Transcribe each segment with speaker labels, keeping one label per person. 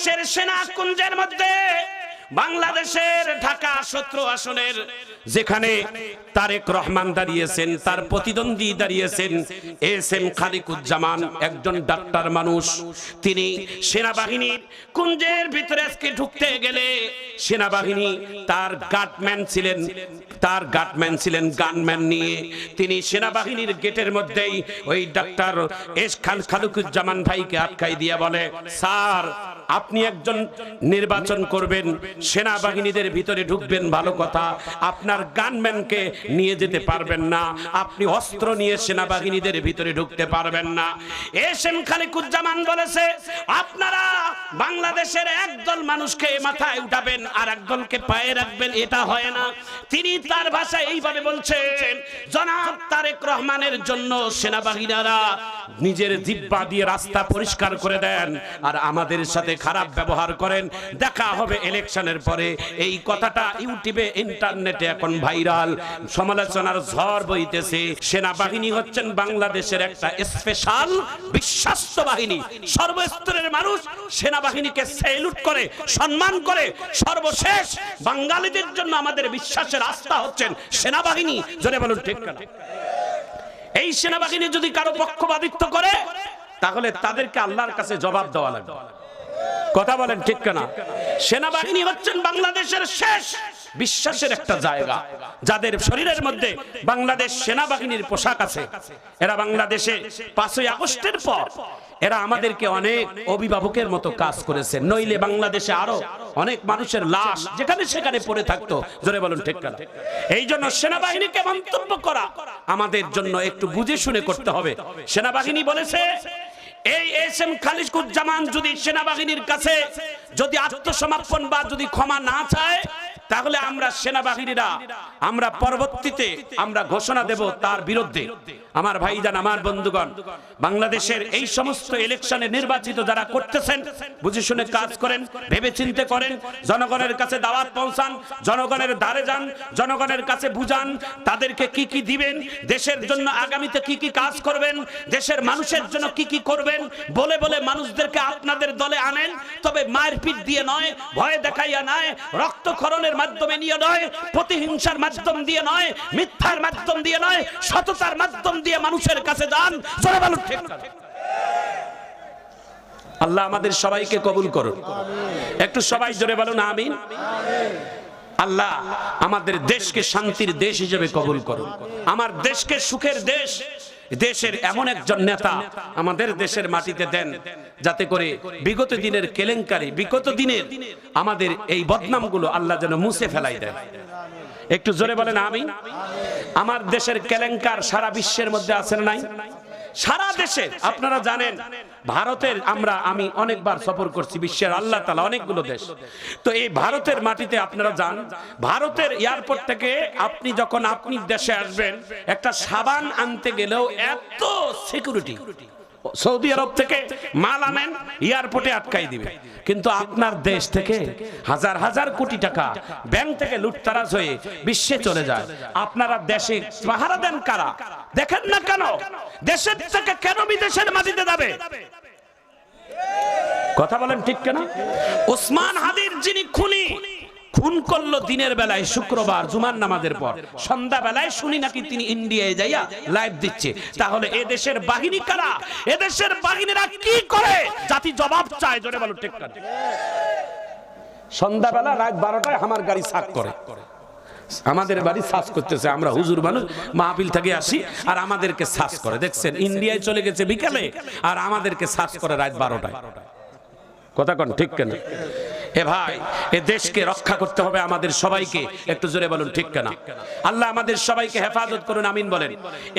Speaker 1: বাংলাদেশের সেনাকুঞ্জের মধ্যে বাংলাদেশের ঢাকা 17 আসনের যেখানে তারেক রহমান দাঁড়িয়েছেন, তার প্রতিদ্বন্দ্বী দাঁড়িয়েছেন এসএম খালিকুজ্জামান, একজন ডাক্তার মানুষ। তিনি সেনাবাহিনীর কুঞ্জের ভিতরে আজকে ঢুকতে গেলে সেনাবাহিনী তার গার্ডম্যান ছিলেন গানম্যান নিয়ে। তিনি সেনাবাহিনীর গেটের মধ্যেই ওই ডাক্তার খালিকুজ্জামান ভাইকে আটকাই দিয়ে বলে, স্যার আপনি একজন নির্বাচন করবেন, সেনাবাহিনীদের ভিতরে ঢুকবেন ভালো কথা, আপনার গানম্যানকে নিয়ে যেতে পারবেন না, আপনি অস্ত্র নিয়ে সেনাবাহিনীদের ভিতরে ঢুকতে পারবেন না। এসএম খালিকুজ্জামান বলেছে, আপনারা বাংলাদেশের একদল মানুষকে মাথায় উঠাবেন আর একদলকে পায়ে রাখবেন, এটা হয় না। তিনি তার ভাষায় এইভাবে বলছেন, জনাব তারেক রহমানের জন্য সেনাবাহিনীরা নিজের জিহ্বা দিয়ে রাস্তা পরিষ্কার করে দেন আর আমাদের সাথে খারাপ ব্যবহার করেন, দেখা হবে ইলেকশনের পরে। এই কথাটা ইউটিউবে ইন্টারনেটে এখন ভাইরাল, সমালোচনার ঝড় বইতেছে। সেনাবাহিনী হচ্ছেন বাংলাদেশের একটা স্পেশাল বিশ্বস্ত বাহিনী। সর্বস্তরের মানুষ সেনাবাহিনীকে স্যালুট করে, সম্মান করে। সর্বশেষ বাঙালিদের জন্য আমাদের বিশ্বাসের আস্থা হচ্ছেন সেনাবাহিনী। জোরে বলুন ঠিক না? এই সেনাবাহিনী যদি কারো পক্ষপাতিত্ব করে তাহলে তাদেরকে আল্লাহর কাছে জবাব দেওয়া লাগবে। কথা বলেন ঠিক না? সেনাবাহিনী হচ্ছেন বাংলাদেশের শেষ বিশ্বাসের একটা জায়গা। যাদের শরীরের মধ্যে বাংলাদেশ সেনাবাহিনীর পোশাক আছে, এরা বাংলাদেশে 5ই আগস্টের পর এরা আমাদেরকে অনেক অভিভাবকের মতো কাজ করেছে, নইলে বাংলাদেশে আরো অনেক মানুষের লাশ যেখানে সেখানে পড়ে থাকতো। জোরে বলুন ঠিক না? এই জন্য সেনাবাহিনীকে মন্তব্য করা আমাদের জন্য একটু বুঝে শুনে করতে হবে। সেনাবাহিনী বলেছে, এই এসএম খালিকুজ্জামান যদি সেনাবাহিনীর কাছে যদি আত্মসমর্পণ বা যদি ক্ষমা না চায় তাহলে আমরা সেনাবাহিনীরা আমরা পরবর্তীতে আমরা ঘোষণা দেব তার বিরুদ্ধে। আমার ভাইজান, আমার বন্ধুগণ, বাংলাদেশের এই সমস্ত ইলেকশনে নির্বাচিত যারা করতেছেন বুঝে শুনে কাজ করেন, ভেবে চিন্তে করেন, জনগণের কাছে দাওয়াত পৌঁছান, জনগণের দ্বারে যান, জনগণের কাছে বুঝান তাদেরকে কি কি দিবেন, দেশের জন্য আগামীতে কি কি কাজ করবেন, দেশের মানুষের জন্য কি কি করবেন বলে বলে মানুষদেরকে আপনাদের দলে আনেন। তবে মারপিট দিয়ে নয়, ভয় দেখাইয়া নয়, রক্তক্ষরণের মাধ্যমে নিয়ে নয়, প্রতিহিংসার মাধ্যম দিয়ে নয়, মিথ্যার মাধ্যম দিয়ে নয়, সততার মাধ্যম দিয়ে মানুষের কাছে যান। জোরে বলুন ঠিক না? আল্লাহ আমাদের সবাইকে কবুল করুন। একটু সবাই জোরে বলুন আমিন। আল্লাহ আমাদের দেশকে শান্তির দেশ হিসেবে কবুল করুন। আমার দেশকে সুখের দেশ, দেশের এমন একজন নেতা আমাদের দেশের মাটিতে দেন যাতে করে বিগত দিনের কেলেঙ্কারি, বিগত দিনের আমাদের এই বদনামগুলো আল্লাহ যেন মুছে ফেলাই দেন। একটু জোরে বলেন আমিন। আমার দেশের কেলেঙ্কার সারা বিশ্বের মধ্যে আছে না নাই? সারা দেশে আপনারা জানেন, ভারতের আমি অনেকবার সফর করছি বিশ্বের আল্লাহ তাআলা অনেকগুলো দেশ। তো এই ভারতের মাটিতে আপনারা যান, ভারতের এয়ারপোর্ট থেকে আপনি যখন আপনি দেশে আসবেন একটা সাবান আনতে গেলেও এত সিকিউরিটি। সৌদি আরব থেকে মাল আনেন, এয়ারপোর্টে আটকাই দিবে। কিন্তু আপনার দেশ থেকে হাজার হাজার কোটি টাকা ব্যাংক থেকে লুটতারাজ হয়ে বিশ্বে চলে যায়। আপনারা দেশে পাহারা দেন কারা? দেখেন না কেন দেশের থেকে কেন বিদেশের মাটিতে যাবে? কথা বলেন ঠিক কেন? ওসমান হাদির যিনি খুন করলো দিনের বেলায় শুক্রবার জুমার নামাজের পর, সন্ধ্যা বেলায় শুনি নাকি তিনি ইন্ডিয়ায় যাইয়া লাইভ দিচ্ছে। তাহলে এ দেশের বাহিনী কারা? এ দেশের বাহিনীরা কি করে? জাতি জবাব চায়। জোরে বলো ঠিক না? সন্ধ্যা বেলা রাত 12টায় আমার গাড়ি সাক করে, আমাদের বাড়ি সার্চ করতেছে। আমরা হুজুর মানুষ মাহফিল থেকে আসি আর আমাদেরকে সার্চ করে। দেখছেন ইন্ডিয়ায় চলে গেছে বিকালে আর আমাদেরকে সার্চ করে রাত 12টায়। কথা কোন ঠিক কেন? এ ভাই, এ দেশকে রক্ষা করতে হবে আমাদের সবাইকে। একটু জোরে বলুন ঠিক কেনা? আল্লাহ আমাদের সবাইকে হেফাজত করুন, আমিন বলেন।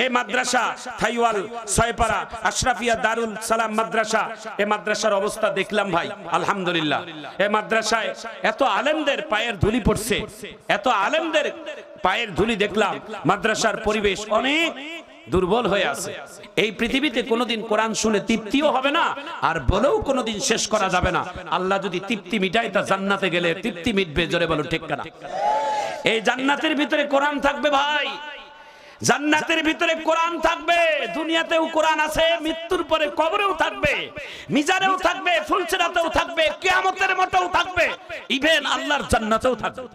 Speaker 1: এই মাদ্রাসা থাইওয়াল ছয়পাড়া আশরাফিয়া দারুল সালাম মাদ্রাসা, এই মাদ্রাসার অবস্থা দেখলাম ভাই, আলহামদুলিল্লাহ। এই মাদ্রাসায় এত আলেমদের পায়ের ধুলি পড়ছে, এত আলেমদের পায়ের ধুলি দেখলাম। মাদ্রাসার পরিবেশ অনেক দুর্বল হয়ে আছে। এই পৃথিবীতে কোনোদিন কোরআন শুনে তৃপ্তিও হবে না, আর বলেও কোনোদিন শেষ করা যাবে না। আল্লাহ যদি তৃপ্তি মিটায় তা জান্নাতে গেলে তৃপ্তি মিটবে। জোরে বলো ঠিক না? এই জান্নাতের ভিতরে কোরআন থাকবে ভাই। জান্নাতের ভিতরে কোরআন থাকবে, দুনিয়াতেও কোরআন আছে, মৃত্যুর পরে কবরেও থাকবে, মিজানেও থাকবে, ফুলসিরাতেও থাকবে, কিয়ামতের মাঠেও থাকবে, ইভেন আল্লাহর জান্নাতেও থাকবে।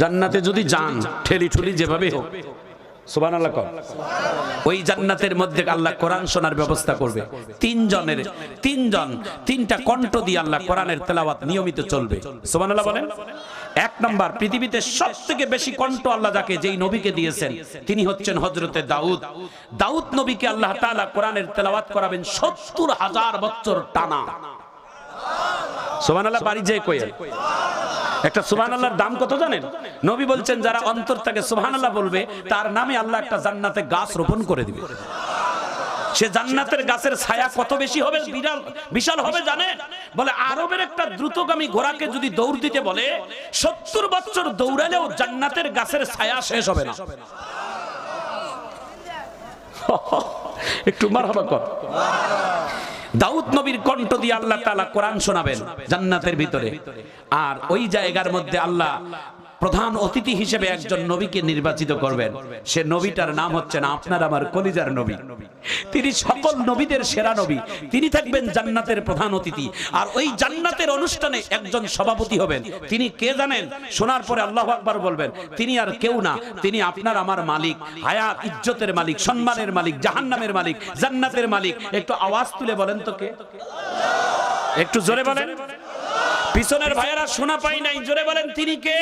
Speaker 1: জান্নাতে যদি যান ঠেলি ঠুলি যেভাবে হোক, সুবহানাল্লাহ, ওই জান্নাতের মধ্যে আল্লাহ কোরআন শোনার ব্যবস্থা করবে। তিনটা কণ্ঠ দিয়ে আল্লাহ কোরআনের তেলাওয়াত নিয়মিত চলবে। সুবহানাল্লাহ বলেন। এক নাম্বার, পৃথিবীতে সবথেকে বেশি কণ্ঠ আল্লাহ যাকে, যেই নবীকে দিয়েছেন, তিনি হচ্ছেন হযরতে দাউদ। দাউদ নবীকে আল্লাহ তাআলা কোরআনের তেলাওয়াত করাবেন ৭০,০০০ বছর টানা। সুবহানাল্লাহ বাড়ি যে কই একটা সুবহানাল্লাহর দাম কত জানেন? নবী বলছেন যারা অন্তর থেকে সুবহানাল্লাহ বলবে তার নামে আল্লাহ একটা জান্নাতে গাছ রোপণ করে দিবে। সে জান্নাতের গাছের ছায়া কত বেশি হবে, বিশাল হবে জানেন? বলে আরবের একটা দ্রুতগামী ঘোড়াকে যদি দৌড় দিতে বলে ৭০ বছর দৌড়ালেও জান্নাতের গাছের ছায়া শেষ হবে না। একটু মারহাবা কর। দাউদ নবীর কণ্ঠ দিয়ে আল্লাহ তাআলা কোরআন শোনাবেন জান্নাতের ভিতরে। আর ওই জায়গার মধ্যে আল্লাহ প্রধান অতিথি হিসেবে একজন নবীকে নির্বাচিত করবেন। সে নবীটার নাম হচ্ছে না আপনার আমার কলিজার নবী। তিনি সকল নবীদের সেরা নবী। তিনি থাকবেন জান্নাতের প্রধান অতিথি। আর ওই জান্নাতের অনুষ্ঠানে একজন সভাপতি হবেন। তিনি কে জানেন? শোনার পরে আল্লাহু আকবার বলবেন। তিনি আর কেউ না, তিনি আপনার আমার মালিক, হায়াত ইজ্জতের মালিক, সম্মানের মালিক, জাহান্নামের মালিক, জান্নাতের মালিক। একটু আওয়াজ তুলে বলেন তো কে? একটু জোরে বলেন। পিছনের ভাইয়েরা শোনা পাই নাই, জোরে বলেন তিনি কে?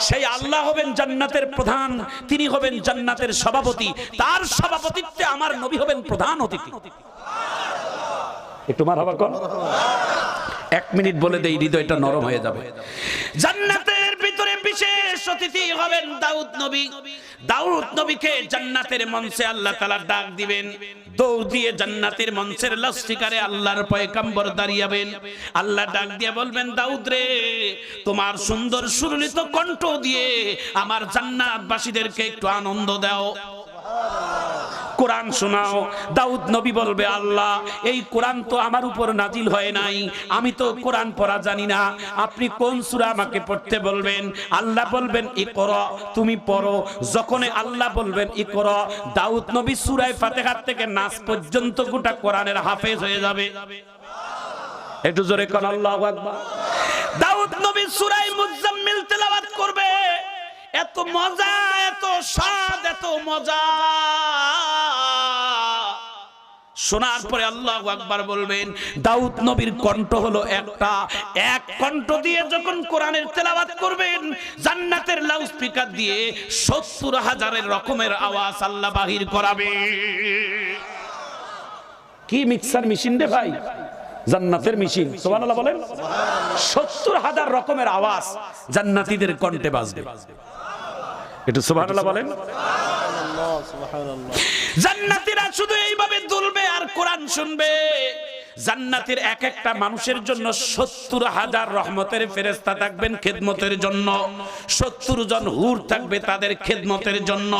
Speaker 1: সেই আল্লাহ হবেন জান্নাতের প্রধান, তিনি হবেন জান্নাতের সভাপতি। তার সভাপতিত্বে আমার নবী হবেন প্রধান অতিথি। একটু মারহাবা কর। 1 মিনিট বলে দেই, হৃদয়টা নরম হয়ে যাবে। জান্নাতের ভিতরে বিশেষ অতিথি হবেন দাউদ নবী। দাউদ নবীকে জান্নাতের মঞ্চে আল্লাহ তাআলা ডাক দিবেন। দৌড় দিয়ে জান্নাতের মঞ্চের লাস্টিকারে আল্লাহর পয়গম্বর দাঁড়িয়াবেন। আল্লাহ ডাক দিয়ে বলবেন, দাউদ রে, তোমার সুন্দর সুরলিত কণ্ঠ দিয়ে আমার জান্নাতবাসীদেরকে একটু আনন্দ দাও, কোরআন শোনাও। দাউদ নবী বলবে, আল্লাহ এই কোরআন তো আমার উপর নাজিল হয় নাই, আমি তো কোরআন পড়া জানি না, আপনি কোন সূরা আমাকে পড়তে বলবেন? আল্লাহ বলবেন, ইকরা, তুমি পড়ো। যখন আল্লাহ বলবেন ইকরা, দাউদ নবী সূরা ফাতিহা থেকে নাস পর্যন্ত গোটা কোরআনের হাফেজ হয়ে যাবে। একটু জোরে কোন আল্লাহু আকবার। দাউদ নবী সূরা মুজাম্মিল তেলাওয়াত করবে। এত মজা, এত স্বাদ, এত মজা। শোনার পরে আল্লাহু আকবার বলবেন। দাউদ নবীর কণ্ঠ হলো একটা, এক কণ্ঠ দিয়ে যখন কোরআনের তেলাওয়াত করবেন, জান্নাতের লাউডস্পিকার দিয়ে ৭০,০০০ রকমের আওয়াজ আল্লাহ বাহির করাবে। কি মিক্সার মেশিন রে ভাই, জান্নাতের মেশিন। সুবহানাল্লাহ বলেন। ৭০,০০০ রকমের আওয়াজ জান্নাতীদের কণ্ঠে বাজবে। একটু সুবহানাল্লাহ বলেন। জান্নাতীরা শুধু এইভাবে দুলবে আর কোরআন শুনবে। জান্নাতের এক একটা মানুষের জন্য ৭০,০০০ রহমতের ফেরেশতা থাকবেন খেদমতের জন্য। ৭০ জন হুর থাকবে তাদের খেদমতের জন্য।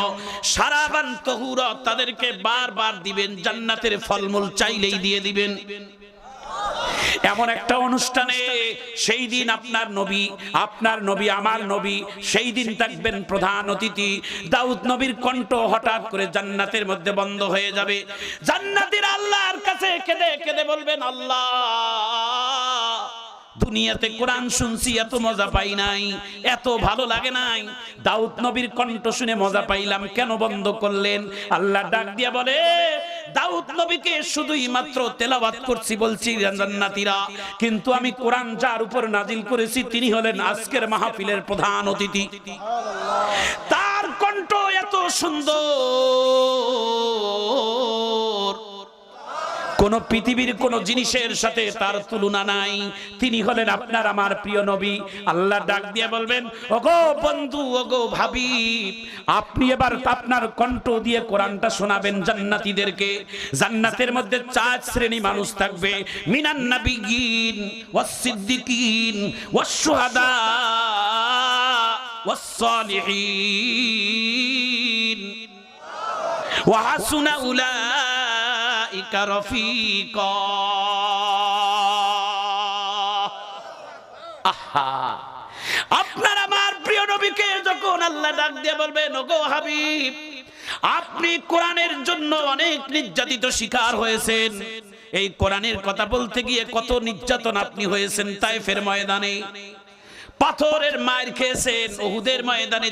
Speaker 1: সারাবান তহুরা তাদেরকে বারবার দিবেন, জান্নাতের ফলমূল চাইলেই দিয়ে দিবেন। এমন একটা অনুষ্ঠানে সেই দিন আপনার নবী আমার নবী সেই দিন থাকবেন প্রধান অতিথি। দাউদ নবীর কণ্ঠ হঠাৎ করে জান্নাতের মধ্যে বন্ধ হয়ে যাবে। জান্নাতীরা আল্লাহর কাছে কেঁদে কেঁদে বলবেন, আল্লাহ দুনিয়াতে কোরআন শুনছি, এত মজা পাই নাই, এত ভালো লাগে নাই, দাউদ নবীর কণ্ঠ শুনে মজা পাইলাম, কেন বন্ধ করলেন? আল্লাহ ডাক দিয়া বলে, দাউদ নবীকে শুধুই মাত্র তেলাওয়াত করছি বলছি জান্নাতীরা, কিন্তু আমি কোরআন যার উপর নাজিল করেছি তিনি হলেন আজকের মাহফিলের প্রধান অতিথি। তার কণ্ঠ এত সুন্দর, কোন পৃথিবীর কোন জিনিসের সাথে তার তুলনা নাই। তিনি হলেন আপনার আমার প্রিয় নবী। আল্লাহ ডাক দিয়ে বলবেন, ওগো বন্ধু, ওগো ভাবি, আপনি এবার আপনার কণ্ঠ দিয়ে কোরআনটা শোনাবেন জান্নাতীদেরকে। জান্নাতের মধ্যে 4 শ্রেণী মানুষ থাকবে, মিনান নাবিয়িন ওয়াস সিদ্দিকিন ওয়াস শুহাদা ওয়াস সালিহিন ওয়া হাসুনা উলাইকা রফিকা। আহা, আপনার আমার প্রিয় নবী নবীকে যখন আল্লাহ ডাক দিয়ে বলবেন, ওগো হাবিব, আপনি কোরআনের জন্য অনেক নির্যাতিত শিকার হয়েছেন। এই কোরআনের কথা বলতে গিয়ে কত নির্যাতন আপনি হয়েছেন। তায়েফের ময়দানে পাথরের মার খেয়েছেন, উহুদের ময়দানে